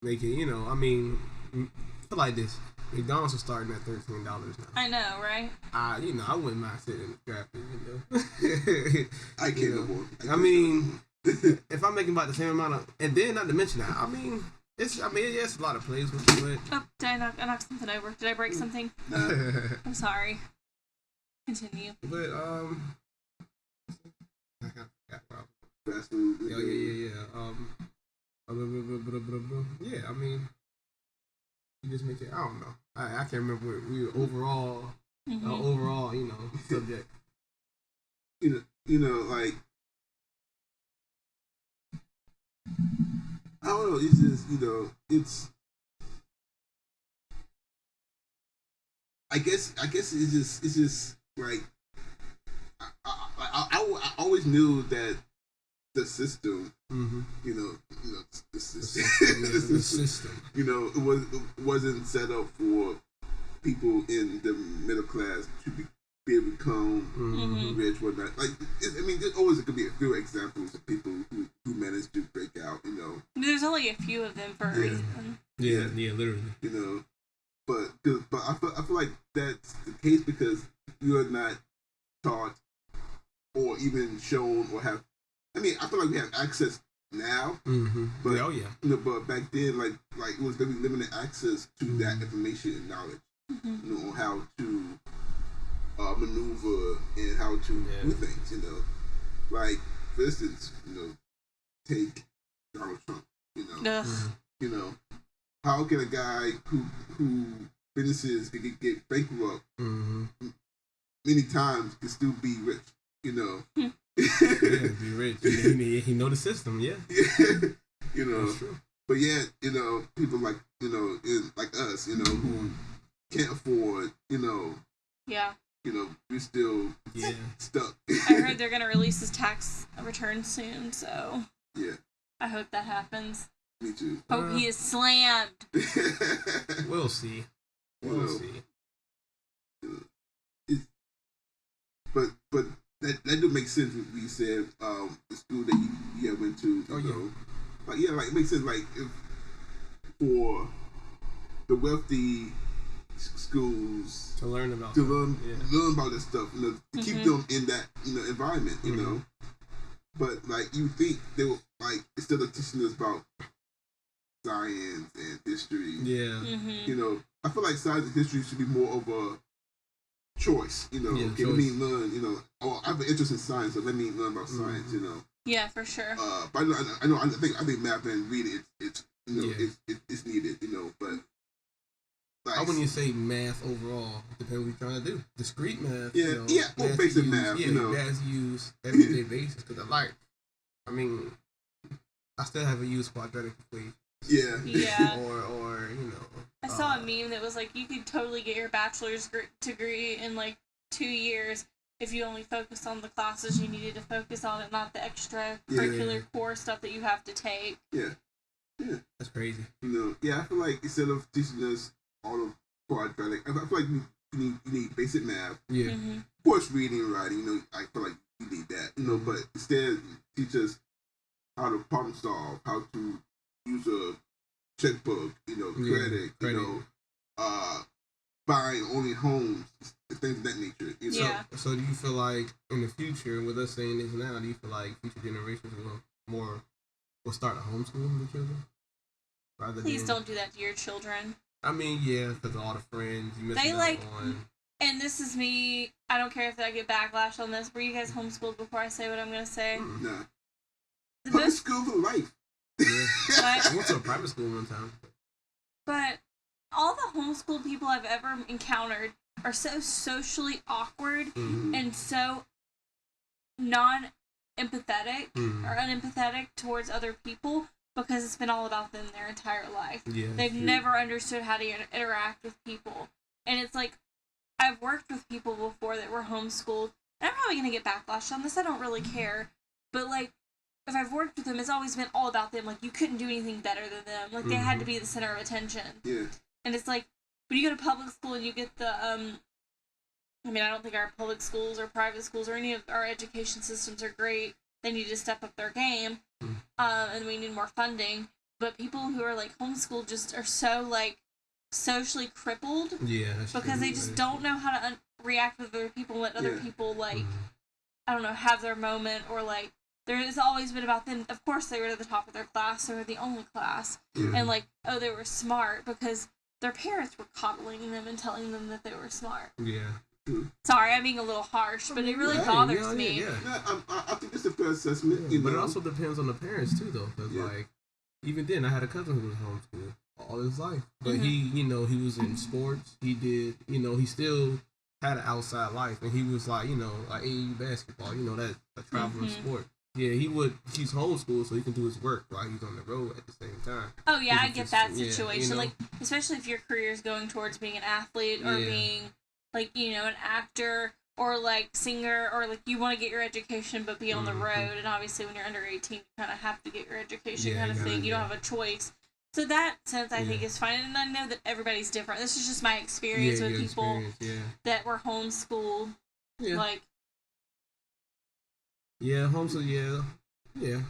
[SPEAKER 2] making, you know, I mean, feel like this, McDonald's is starting at $13 now.
[SPEAKER 3] I know, right?
[SPEAKER 2] I wouldn't mind sitting in the traffic, you know.
[SPEAKER 1] I can't afford.
[SPEAKER 2] I mean, if I'm making about the same amount of, and then not to mention that, I mean, it's a lot of plays with it.
[SPEAKER 3] Oh, did I knock something over? Did I break something?
[SPEAKER 1] No.
[SPEAKER 3] I'm sorry. Continue.
[SPEAKER 2] But
[SPEAKER 1] Fast food.
[SPEAKER 2] Yeah. Yeah, I mean, you just mentioned. I don't know. I can't remember what we were overall. Overall, subject.
[SPEAKER 1] Like I don't know. It's just it's. I guess it's just like I always knew that the system, the system, it wasn't set up for people in the middle class to be able to become rich, whatnot. Like, there's always going to be a few examples of people who managed to break out.
[SPEAKER 3] There's only a few of them for a reason.
[SPEAKER 2] Yeah, literally.
[SPEAKER 1] But I feel like that's the case because you're not taught or even shown or have. I feel like we have access now, but but back then, like it was very limited access to that information and knowledge, on how to maneuver and how to do things. Like for instance, take Donald Trump. How can a guy who businesses can get bankrupt many times can still be rich?
[SPEAKER 2] Be rich. He know the system. Yeah.
[SPEAKER 1] That's true. But yeah, people like like us, who can't afford,
[SPEAKER 3] Yeah.
[SPEAKER 1] we're still stuck.
[SPEAKER 3] I heard they're gonna release his tax return soon, so
[SPEAKER 1] yeah.
[SPEAKER 3] I hope that happens.
[SPEAKER 1] Me too.
[SPEAKER 3] Hope he is slammed.
[SPEAKER 2] We'll see. We'll see.
[SPEAKER 1] But that do make sense what we said. The school that you went to. Like it makes sense. Like if for the wealthy schools
[SPEAKER 2] to learn about
[SPEAKER 1] this stuff, to keep them in that environment, But like you think they will instead of teaching us about science and history, I feel like science and history should be more of a choice, let me learn, I have an interest in science, so let me learn about science,
[SPEAKER 3] Yeah, for sure.
[SPEAKER 1] But I think math and reading it's needed, but
[SPEAKER 2] like, when you say math overall, it depends what you're trying to do. Discrete math,
[SPEAKER 1] or basic math,
[SPEAKER 2] that's used everyday basis. Because I still haven't used quadratic equation.
[SPEAKER 3] Yeah.
[SPEAKER 2] or
[SPEAKER 3] I saw a meme that was like, you could totally get your bachelor's degree in like 2 years if you only focused on the classes you needed to focus on and not the extracurricular core stuff that you have to take.
[SPEAKER 1] Yeah.
[SPEAKER 2] That's crazy.
[SPEAKER 1] I feel like instead of teaching us all of quadratic, I feel like you need basic math.
[SPEAKER 2] Yeah.
[SPEAKER 1] Of course, reading and writing, I feel like you need that, but instead teach us how to problem solve, how to use a checkbook, credit, buying only homes, things of that nature.
[SPEAKER 2] So do you feel like in the future, with us saying this now, do you feel like future generations will start to homeschool their children?
[SPEAKER 3] Please don't do that to your children.
[SPEAKER 2] Because all the friends you missing out on.
[SPEAKER 3] And this is me. I don't care if I get backlash on this. Were you guys homeschooled before I say what I'm going to say?
[SPEAKER 1] Nah. Public school for life.
[SPEAKER 2] Yeah. I went to a private school one time.
[SPEAKER 3] But all the homeschool people I've ever encountered are so socially awkward and so non-empathetic or unempathetic towards other people because it's been all about them their entire life.
[SPEAKER 2] Yeah,
[SPEAKER 3] they've never understood how to interact with people. And it's like, I've worked with people before that were homeschooled, and I'm probably going to get backlash on this. I don't really care. But, like, if I've worked with them, it's always been all about them. Like, you couldn't do anything better than them. Like, they had to be the center of attention.
[SPEAKER 1] Yeah.
[SPEAKER 3] And it's like, when you go to public school and you get the, I don't think our public schools or private schools or any of our education systems are great. They need to step up their game. And we need more funding. But people who are, like, homeschooled just are so, like, socially crippled.
[SPEAKER 2] Yeah.
[SPEAKER 3] Because they just don't know how to react with other people, let other people, like, I don't know, have their moment, or, like, there's always been about them. Of course, they were at the top of their class. They were the only class. And, like, they were smart because their parents were coddling them and telling them that they were smart.
[SPEAKER 2] Yeah.
[SPEAKER 3] Sorry, I'm being a little harsh, but it really bothers me.
[SPEAKER 1] Yeah, I think it's a fair assessment. You know?
[SPEAKER 2] But it also depends on the parents too, though. Because like, even then, I had a cousin who was homeschooled all his life, but he, you know, he was in sports. He did, you know, he still had an outside life, and he was like, you know, like AAU basketball. You know, that's a traveling sport. Yeah, he's homeschooled, so he can do his work while he's on the road at the same time.
[SPEAKER 3] Oh yeah, I get that situation.
[SPEAKER 2] You know?
[SPEAKER 3] Like, especially if your career is going towards being an athlete or being, like, you know, an actor or like singer, or like you want to get your education but be on the road. And obviously, when you're under 18, you kind of have to get your education, kind of thing. You don't have a choice. So that sense, I think, is fine. And I know that everybody's different. This is just my experience with people that were homeschooled.
[SPEAKER 2] Yeah.
[SPEAKER 3] Like.
[SPEAKER 2] Yeah, homeschool. Yeah.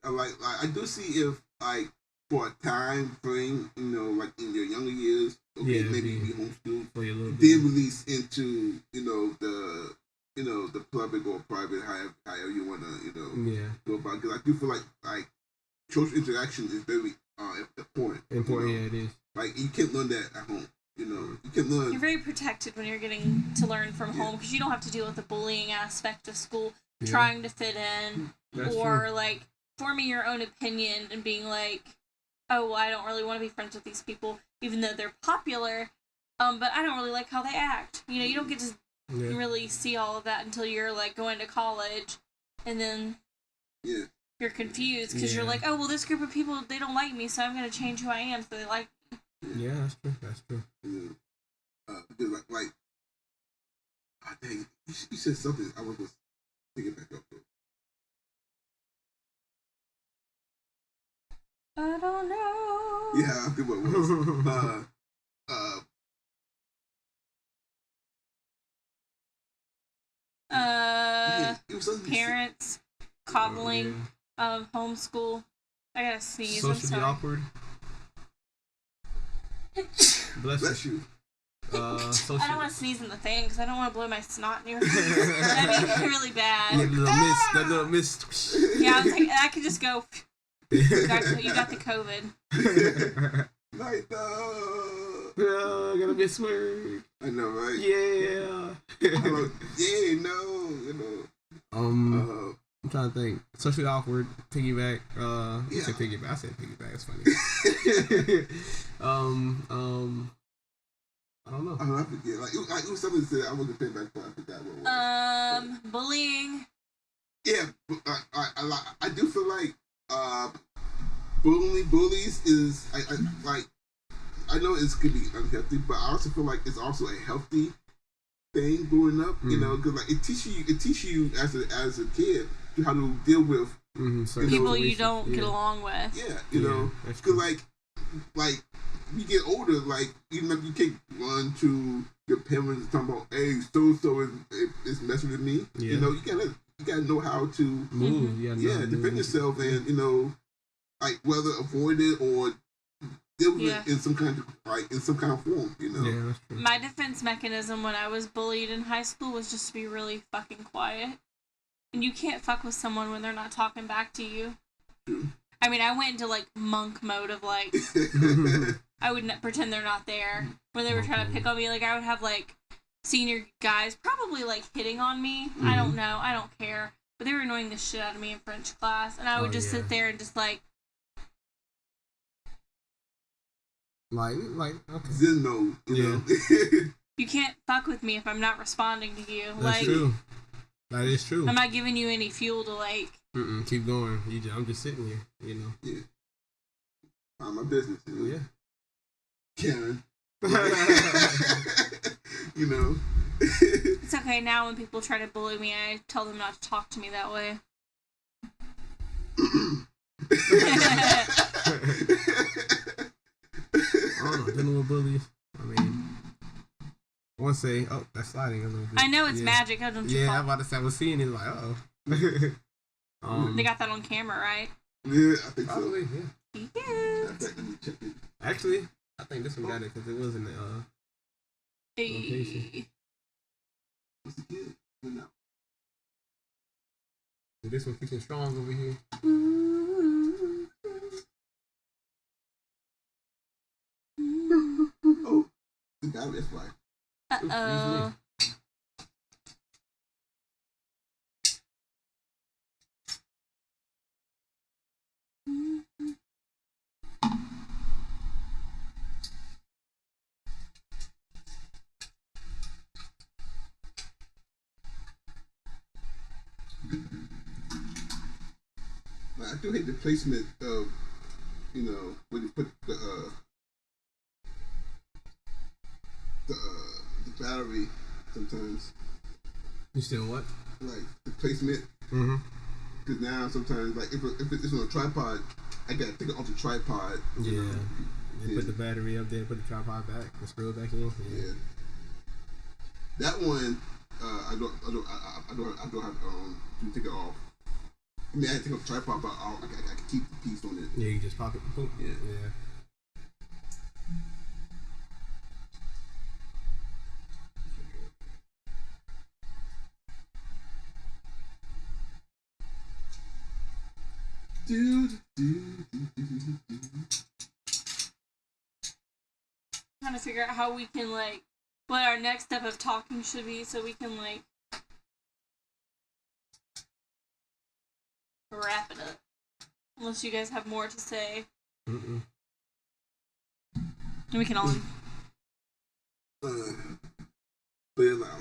[SPEAKER 1] Like I do see if like for a time frame, you know, like in your younger years, maybe be homeschooled, then release into the public or private, however you wanna go about. Because I do feel like social interaction is very important.
[SPEAKER 2] Important, it is.
[SPEAKER 1] Like you can't learn that at home. You know, you can learn.
[SPEAKER 3] You're very protected when you're getting to learn from home because you don't have to deal with the bullying aspect of school, trying to fit in, or like forming your own opinion and being like, oh, well, I don't really want to be friends with these people, even though they're popular, but I don't really like how they act. You know, you don't get to really see all of that until you're like going to college, and then you're confused because you're like, oh, well, this group of people, they don't like me, so I'm going to change who I am so they like me.
[SPEAKER 2] Yeah, that's true.
[SPEAKER 1] Because like, dang, you said something. I was just thinking back up.
[SPEAKER 3] I don't know.
[SPEAKER 1] Yeah, I think what it was.
[SPEAKER 3] Parents coddling, homeschool. I gotta sneeze.
[SPEAKER 2] Socially awkward. Bless you.
[SPEAKER 3] I don't want to sneeze in the thing because I don't want to blow my snot in your face. That'd be really bad.
[SPEAKER 2] That little mist.
[SPEAKER 3] Yeah, I was like, I could just go. You got the COVID.
[SPEAKER 1] Like,
[SPEAKER 2] I gotta miss word.
[SPEAKER 1] I know, right?
[SPEAKER 2] Yeah. I'm trying to think. Socially awkward. Piggyback. You said piggyback. I said piggyback. It's funny. I don't know.
[SPEAKER 1] I forget. Like it was something that said I wasn't paying back for. I forgot what it was.
[SPEAKER 3] Bullying.
[SPEAKER 1] Yeah, I do feel like bullies is I know it could be unhealthy, but I also feel like it's also a healthy thing growing up. You know, because like it teaches you as a kid how to deal with
[SPEAKER 3] people you don't get along with.
[SPEAKER 1] Yeah, you know, because like you get older, like even if you can't run to your parents talking about, hey, so is messing with me. Yeah. You know, you gotta know how to
[SPEAKER 2] move.
[SPEAKER 1] Defend yourself, and you know, like whether avoid it or deal with it in some kind of form. You know.
[SPEAKER 2] Yeah, that's true.
[SPEAKER 3] My defense mechanism when I was bullied in high school was just to be really fucking quiet. And you can't fuck with someone when they're not talking back to you.
[SPEAKER 1] True.
[SPEAKER 3] I mean, I went into like monk mode of like I would pretend they're not there when they were trying to pick on me. Like I would have like senior guys probably like hitting on me. I don't know. I don't care. But they were annoying the shit out of me in French class, and I would just sit there and just like
[SPEAKER 2] okay.
[SPEAKER 1] Zen mode, you know.
[SPEAKER 3] You can't fuck with me if I'm not responding to you.
[SPEAKER 2] That's true. That is true.
[SPEAKER 3] I'm not giving you any fuel to like.
[SPEAKER 2] Keep going. I'm just sitting here, you know.
[SPEAKER 1] Yeah. Mind my business. You know?
[SPEAKER 2] Yeah.
[SPEAKER 1] Karen. You know.
[SPEAKER 3] It's okay now when people try to bully me, I tell them not to talk to me that way.
[SPEAKER 2] I don't know. Dealing with bullies. I mean, I want to say, that's sliding a little bit.
[SPEAKER 3] I know it's magic. How don't you?
[SPEAKER 2] Yeah, I'm about to say I was seeing it like,
[SPEAKER 3] they got that on camera, right?
[SPEAKER 1] Yeah, I think
[SPEAKER 2] probably,
[SPEAKER 1] so.
[SPEAKER 3] Yeah.
[SPEAKER 2] Actually, I think this one got it because it was in the location. So this one kicking strong over here.
[SPEAKER 1] Oh, the guy, that's why.
[SPEAKER 3] Uh-oh.
[SPEAKER 1] I do hate the placement of, when you put the battery sometimes.
[SPEAKER 2] You still what?
[SPEAKER 1] Like the placement.
[SPEAKER 2] Mm-hmm.
[SPEAKER 1] Because now sometimes, like if it's on a tripod, I gotta take it off the tripod.
[SPEAKER 2] Yeah. Put the battery up there, put the tripod back, and screw it back in.
[SPEAKER 1] Yeah. That one, I don't have to take it off. I mean, I had to take off the tripod, but I can keep the piece on it.
[SPEAKER 2] Yeah, you just pop it. Boom.
[SPEAKER 1] Yeah.
[SPEAKER 3] Trying to figure out how we can, like, what our next step of talking should be so we can, like, wrap it up. Unless you guys have more to say.
[SPEAKER 2] Mm-mm.
[SPEAKER 3] And we can all...
[SPEAKER 1] But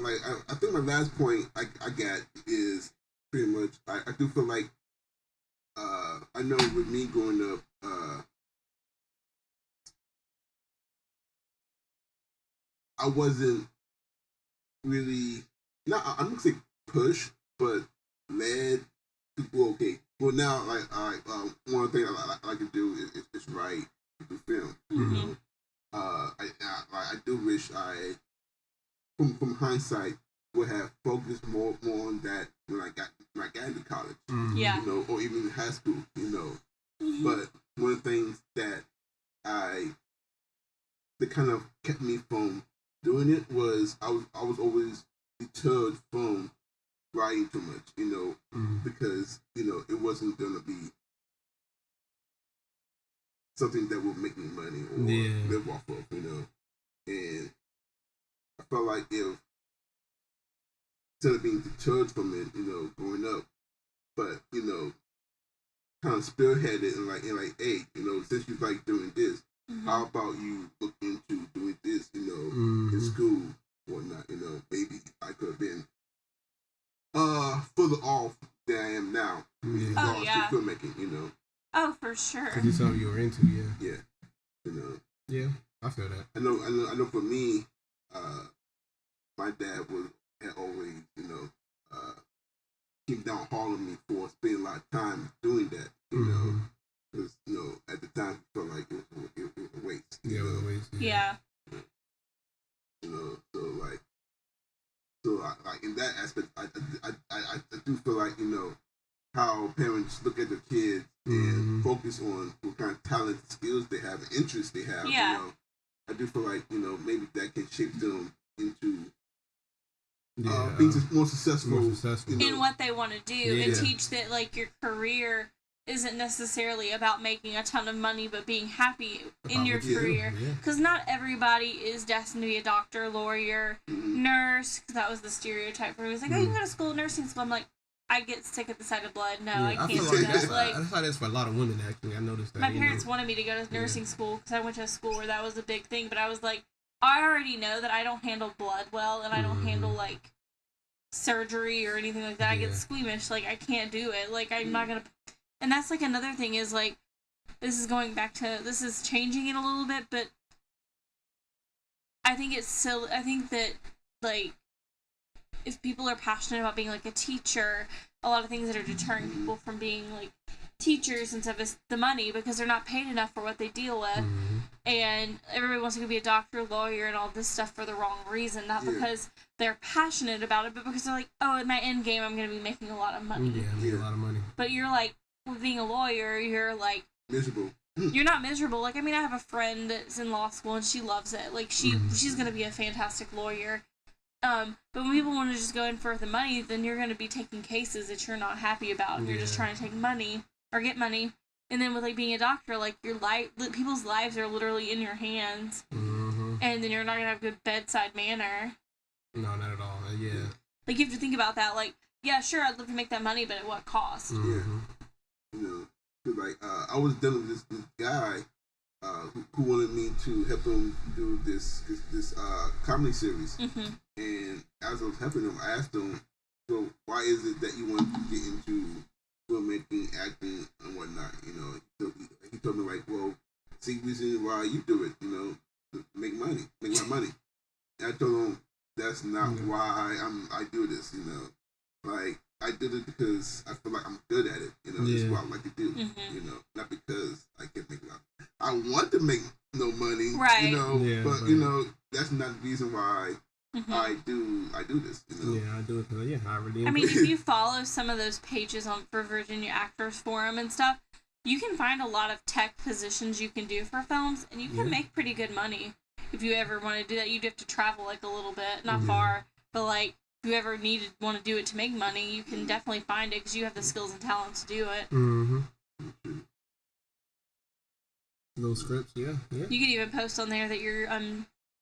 [SPEAKER 1] like, I think my last point I got is pretty much, I do feel like, I know with me growing up, I wasn't really, I'm not gonna say push, but led to go, okay. Well, now, like, one of the things I like to do is write, do film.
[SPEAKER 3] Mm-hmm.
[SPEAKER 1] You know, I do wish I, from hindsight, would have focused more on that when I got into college.
[SPEAKER 2] Mm-hmm.
[SPEAKER 3] Yeah.
[SPEAKER 1] You know, or even in high school. You know,
[SPEAKER 3] Mm-hmm.
[SPEAKER 1] but one of the things that kind of kept me from doing it was I was always deterred from writing too much, you know, because, you know, it wasn't gonna be something that would make me money or live off of, you know. And I felt like if, instead of being deterred from it, you know, growing up, but, you know, kind of spearheaded and like, hey, you know, since you like doing this, how about you look into doing this, you know, in school, whatnot, you know, maybe I could have been further off than I am now.
[SPEAKER 3] Oh, yeah.
[SPEAKER 1] To filmmaking, you know.
[SPEAKER 3] Oh, for sure.
[SPEAKER 2] Because it's something you were into,
[SPEAKER 1] Yeah, you know.
[SPEAKER 2] Yeah, I feel that.
[SPEAKER 1] I know. For me, my dad had always, you know, keep down hard on me for spending a lot of time doing that, you know. Because, you know, at the time, I felt like it was a waste.
[SPEAKER 2] Yeah, it was a waste.
[SPEAKER 3] Yeah.
[SPEAKER 1] You know, so like in that aspect, I do feel like, you know, how parents look at their kids and focus on what kind of talent, skills they have, and interests they have.
[SPEAKER 3] Yeah.
[SPEAKER 1] You know, I do feel like, you know, maybe that can shape them into being more successful, you know,
[SPEAKER 3] in what they want to do, and teach that, like, your career isn't necessarily about making a ton of money, but being happy in your career. Because not everybody is destined to be a doctor, lawyer, nurse. Cause that was the stereotype for me. It was like, oh, you can go to school, nursing school. I'm like, I get sick at the sight of blood. No, I can't do that.
[SPEAKER 2] I thought that's for a lot of women, actually. I noticed that.
[SPEAKER 3] My parents wanted me to go to nursing school because I went to a school where that was a big thing. But I was like, I already know that I don't handle blood well, and I don't handle, like, surgery or anything like that. I get squeamish. Like, I can't do it. Like, I'm not going to... And that's, like, another thing is, like, this is changing it a little bit, but I think it's silly. I think that, like, if people are passionate about being, like, a teacher, a lot of things that are deterring people from being, like, teachers and stuff is the money, because they're not paid enough for what they deal with. And everybody wants to go be a doctor, lawyer, and all this stuff for the wrong reason. Not because they're passionate about it, but because they're like, oh, in my end game, I'm going to be making a lot of money.
[SPEAKER 2] Yeah, making a lot of money.
[SPEAKER 3] But you're like, with being a lawyer, you're like
[SPEAKER 1] miserable.
[SPEAKER 3] You're not miserable. Like, I mean, I have a friend that's in law school and she loves it. Like, she's gonna be a fantastic lawyer. But when people want to just go in for the money, then you're gonna be taking cases that you're not happy about, and you're just trying to take money or get money. And then with, like, being a doctor, like, your life, people's lives are literally in your hands. and then you're not gonna have good bedside manner.
[SPEAKER 2] No, not at all. Yeah.
[SPEAKER 3] Like, you have to think about that. Like, yeah, sure, I'd love to make that money, but at what cost?
[SPEAKER 2] Mm-hmm.
[SPEAKER 1] Yeah. You know, 'cause like I was dealing with this guy who wanted me to help him do this comedy series, and as I was helping him, I asked him, "So why is it that you want to get into filmmaking, acting, and whatnot?" You know, so he told me like, "Well, see, reason why you do it, you know, to make money, make my money." And I told him that's not why I do this. You know, like I did it because I feel like I'm good at it. You know, it's what I like to do. You know, not because I can make money. I want to make no money,
[SPEAKER 3] right?
[SPEAKER 1] You know, but you know that's not the reason why I do this. You know?
[SPEAKER 2] Yeah, I do it. Yeah, I really.
[SPEAKER 3] I mean, if you follow some of those pages for Virginia Actors Forum and stuff, you can find a lot of tech positions you can do for films, and you can make pretty good money. If you ever want to do that, you'd have to travel like a little bit, not far, but like if you ever want to do it to make money, you can definitely find it because you have the skills and talent to do it.
[SPEAKER 2] Those scripts, yeah.
[SPEAKER 3] You could even post on there that you're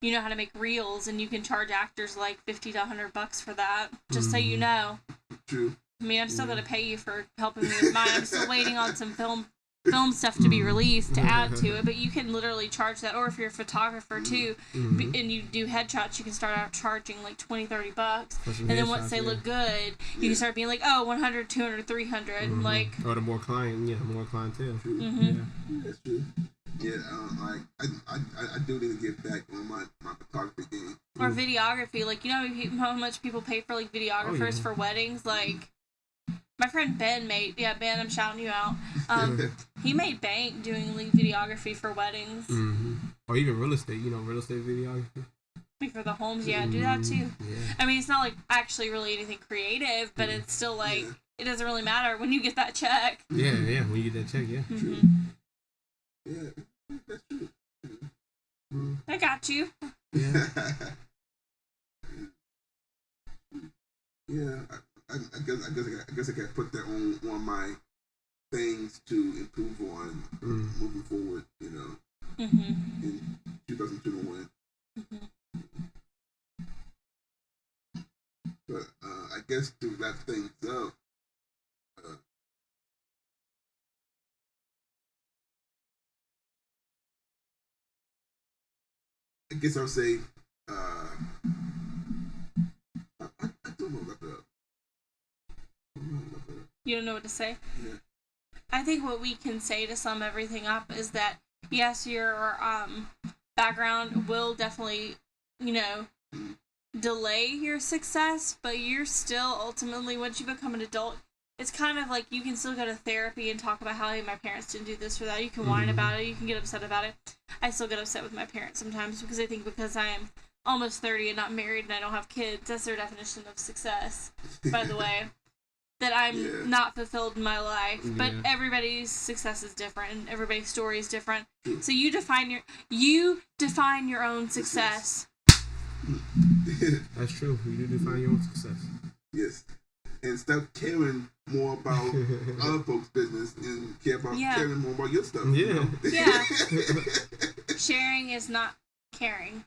[SPEAKER 3] you know how to make reels, and you can charge actors like $50 to $100 for that. Just so you know.
[SPEAKER 1] True.
[SPEAKER 3] I mean, I'm still gonna pay you for helping me with mine. I'm still waiting on some film stuff to be released to add to it, but you can literally charge that. Or if you're a photographer too, and you do headshots, you can start out charging like $20-$30, and then once they look good, you can start being like, oh, 100, 200, 300, like.
[SPEAKER 2] Or the more clientele.
[SPEAKER 1] That's true. Yeah, like I do need to get back on my photography game.
[SPEAKER 3] Or videography, like, you know how much people pay for like videographers for weddings, like. My friend Ben, I'm shouting you out. He made bank doing like videography for weddings.
[SPEAKER 2] Or even real estate, real estate videography.
[SPEAKER 3] For the homes, do that too.
[SPEAKER 2] Yeah.
[SPEAKER 3] I mean, it's not like actually really anything creative, but it's still like, it doesn't really matter when you get that check.
[SPEAKER 2] Yeah, when you get that check,
[SPEAKER 1] True. Yeah, that's true.
[SPEAKER 3] I got you.
[SPEAKER 2] Yeah.
[SPEAKER 1] Yeah. I guess I can put that on my things to improve on moving forward, you know, in 2021. But I guess to wrap things up, I guess I'll say, I don't know about that.
[SPEAKER 3] You don't know what to say?
[SPEAKER 1] Yeah.
[SPEAKER 3] I think what we can say to sum everything up is that, yes, your background will definitely, delay your success, but you're still ultimately, once you become an adult, it's kind of like you can still go to therapy and talk about how, hey, my parents didn't do this or that. You can whine about it. You can get upset about it. I still get upset with my parents sometimes because I think because I am almost 30 and not married and I don't have kids, that's their definition of success, by the way. That I'm not fulfilled in my life, but everybody's success is different and everybody's story is different. So you define your own success.
[SPEAKER 2] That's true. You do define your own success.
[SPEAKER 1] Yes, and stop caring more about other folks' business and caring more about your stuff.
[SPEAKER 2] Yeah,
[SPEAKER 1] you know?
[SPEAKER 3] Yeah. Sharing is not caring.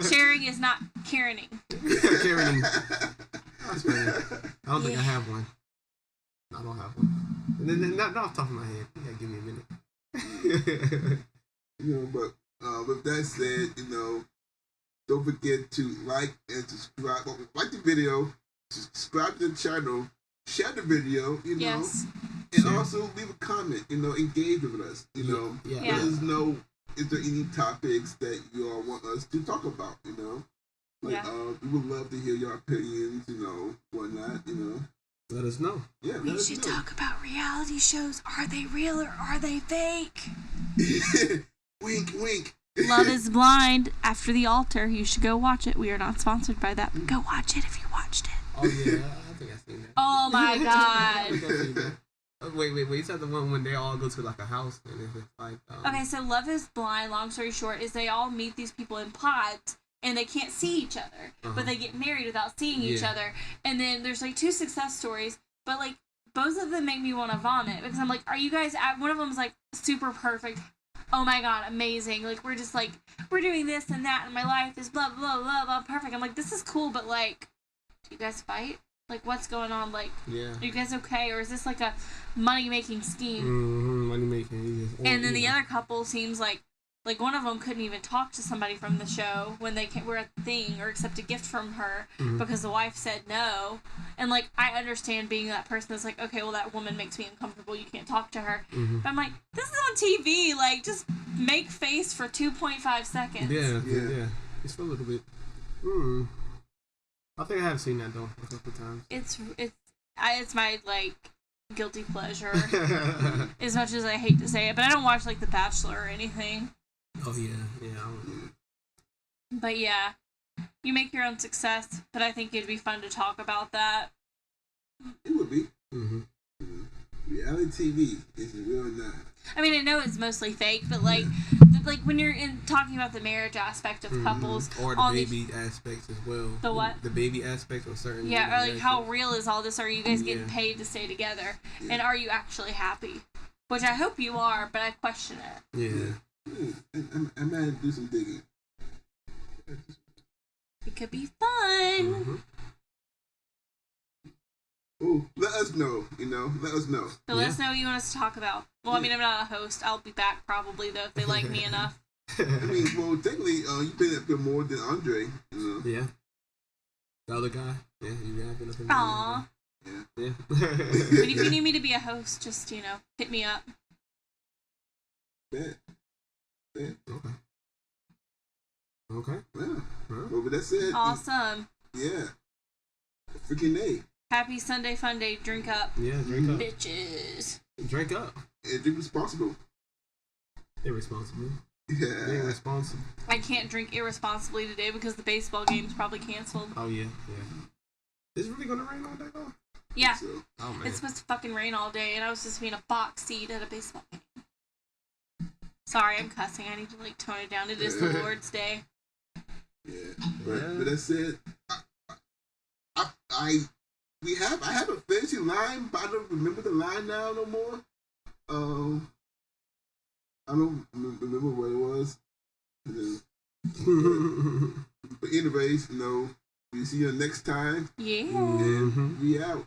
[SPEAKER 3] Sharing is not caring.
[SPEAKER 2] Caring. I don't think I have one. I don't have one. Not off the top of my head. You gotta give me a minute.
[SPEAKER 1] But with that said, don't forget to like and subscribe. Like the video, subscribe to the channel, share the video,
[SPEAKER 3] Yes.
[SPEAKER 1] and also leave a comment, engage with us,
[SPEAKER 2] Yeah.
[SPEAKER 1] Let us know, is there any topics that you all want us to talk about, we would love to hear your opinions, whatnot,
[SPEAKER 2] Let us know.
[SPEAKER 1] Yeah,
[SPEAKER 3] we should talk about reality shows. Are they real or are they fake?
[SPEAKER 1] Wink, wink.
[SPEAKER 3] Love is Blind, After the Altar. You should go watch it. We are not sponsored by that. Go watch it if you watched it.
[SPEAKER 2] Oh, yeah. I think I've seen that.
[SPEAKER 3] Oh, my God.
[SPEAKER 2] Wait. You said the one when they all go to, like, a house and it's like...
[SPEAKER 3] Okay, so Love is Blind, long story short, is they all meet these people in pods and they can't see each other. But they get married without seeing each other. And then there's, like, 2 success stories. But, like, both of them make me want to vomit because I'm like, are you guys... One of them's, like, super perfect oh my god, amazing. Like, we're just like, we're doing this and that, and my life is blah, blah, blah, blah, perfect. I'm like, this is cool, but like, do you guys fight? Like, what's going on? Like, are you guys okay? Or is this like a money-making scheme?
[SPEAKER 2] Mm-hmm, money-making.
[SPEAKER 3] And then the other couple seems like one of them couldn't even talk to somebody from the show when they were at the thing or accept a gift from her because the wife said no. And, like, I understand being that person that's like, okay, well, that woman makes me uncomfortable. You can't talk to her. But I'm like, this is on TV. Like, just make face for 2.5 seconds.
[SPEAKER 2] Yeah. Just for a little bit. I think I have seen that, though, a couple times. It's
[SPEAKER 3] my, like, guilty pleasure. As much as I hate to say it. But I don't watch, like, The Bachelor or anything.
[SPEAKER 2] Oh, yeah.
[SPEAKER 3] But, yeah. You make your own success, but I think it'd be fun to talk about that.
[SPEAKER 1] It would be. Reality TV is real not.
[SPEAKER 3] I mean, I know it's mostly fake, but like when you're talking about the marriage aspect of couples,
[SPEAKER 2] or the baby aspects as well.
[SPEAKER 3] The what?
[SPEAKER 2] The baby aspect of certain.
[SPEAKER 3] Yeah, or like how real is all this? Are you guys getting paid to stay together, and are you actually happy? Which I hope you are, but I question it.
[SPEAKER 1] Yeah. I might do some digging.
[SPEAKER 3] It could be fun.
[SPEAKER 1] Oh, let us know, let us know.
[SPEAKER 3] So let us know what you want us to talk about. Well, I mean, I'm not a host. I'll be back probably, though, if they like me enough.
[SPEAKER 1] I mean, well, technically, you've been up there more than Andre,
[SPEAKER 2] Yeah. The other guy? Yeah, you have been up there.
[SPEAKER 3] Aww.
[SPEAKER 1] Yeah.
[SPEAKER 3] But if you need me to be a host, just, hit me up.
[SPEAKER 1] Bet.
[SPEAKER 2] Okay.
[SPEAKER 1] Yeah. Well, but that's it.
[SPEAKER 3] Awesome.
[SPEAKER 1] Yeah. Freaking A.
[SPEAKER 3] Happy Sunday Fun Day. Drink up.
[SPEAKER 2] Yeah, drink up.
[SPEAKER 3] Bitches.
[SPEAKER 2] Drink up.
[SPEAKER 1] And drink responsible.
[SPEAKER 2] Irresponsible.
[SPEAKER 1] Yeah.
[SPEAKER 2] Irresponsible.
[SPEAKER 3] I can't drink irresponsibly today because the baseball game's probably canceled.
[SPEAKER 2] Oh, yeah. Is it really going to rain all day, though?
[SPEAKER 3] Yeah.
[SPEAKER 1] So.
[SPEAKER 2] Oh, man.
[SPEAKER 3] It's supposed to fucking rain all day, and I was supposed to be in a box seat at a baseball game. Sorry, I'm cussing. I need to, tone it down. It is the Lord's Day.
[SPEAKER 1] Yeah. But that's it. I have a fancy line, but I don't remember the line now no more. I don't remember what it was. But anyways, we see you next time.
[SPEAKER 3] Yeah.
[SPEAKER 1] And we out.